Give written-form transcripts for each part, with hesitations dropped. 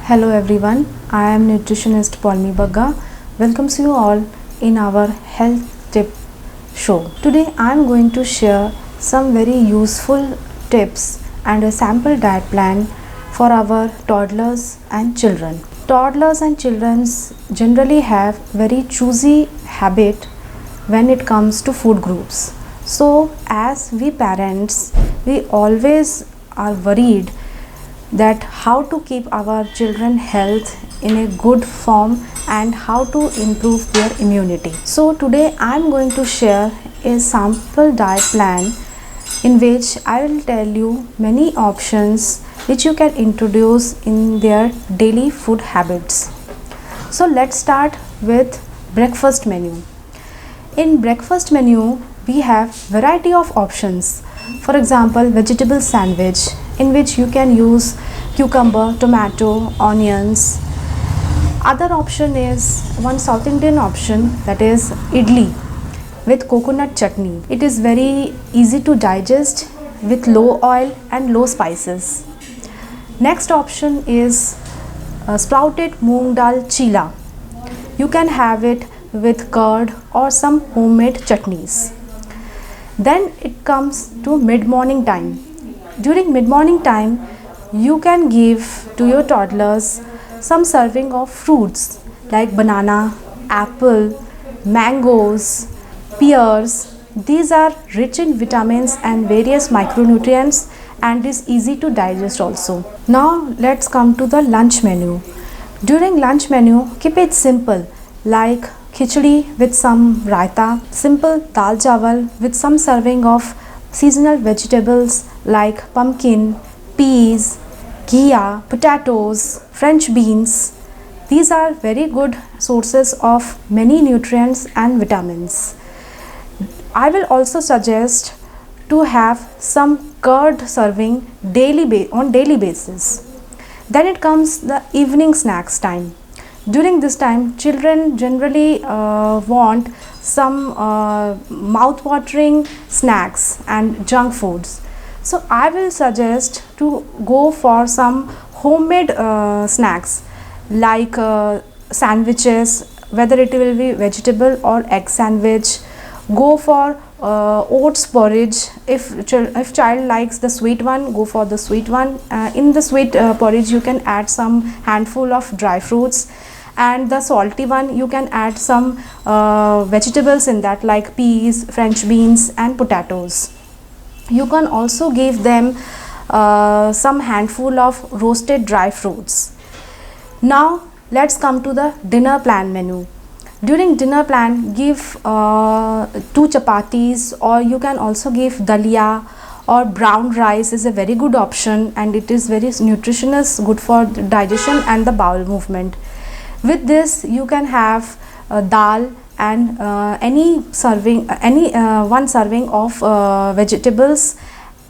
Hello everyone, I am nutritionist Paulmi Bagga. Welcomes you all in our health tip show. Today I am going to share some very useful tips and a sample diet plan for our toddlers and children. Toddlers and children generally have very choosy habit when it comes to food groups. So as we parents, we always are worried that how to keep our children health in a good form and how to improve their immunity. So today I am going to share a sample diet plan in which I will tell you many options which you can introduce in their daily food habits. So let's start with breakfast menu. In breakfast menu we have variety of options. For example, vegetable sandwich in which you can use cucumber, tomato, onions. Other option is one South Indian option, that is idli with coconut chutney. It is very easy to digest with low oil and low spices. Next option is sprouted moong dal chila. You can have it with curd or some homemade chutneys. Then it comes to mid-morning time. During mid-morning time, you can give to your toddlers some serving of fruits like banana, apple, mangoes, pears. These are rich in vitamins and various micronutrients and is easy to digest also. Now let's come to the lunch menu. During lunch menu, keep it simple like khichdi with some raita, simple dal chawal with some serving of seasonal vegetables like pumpkin, peas, ghea, potatoes, French beans. These are very good sources of many nutrients and vitamins. I will also suggest to have some curd serving on daily basis. Then it comes the evening snacks time. During this time, children generally want some mouth-watering snacks and junk foods. So I will suggest to go for some homemade snacks like sandwiches, whether it will be vegetable or egg sandwich. Go for oats porridge. If child likes the sweet one, go for the sweet one. In the sweet porridge, you can add some handful of dry fruits, and the salty one you can add some vegetables in that like peas, French beans and potatoes. You can also give them some handful of roasted dry fruits. Now let's come to the dinner plan menu. During dinner plan, give 2 chapatis, or you can also give dalia or brown rice is a very good option, and it is very nutritious, good for digestion and the bowel movement. With this you can have dal and one serving of vegetables,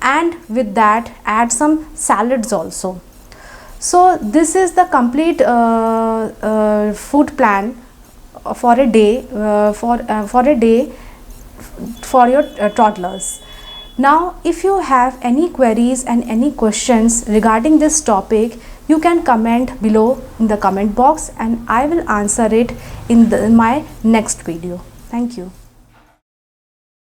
and with that add some salads also. So this is the complete food plan for a day for your toddlers. Now if you have any queries and any questions regarding this topic, you can comment below in the comment box and I will answer it in my next video. Thank you.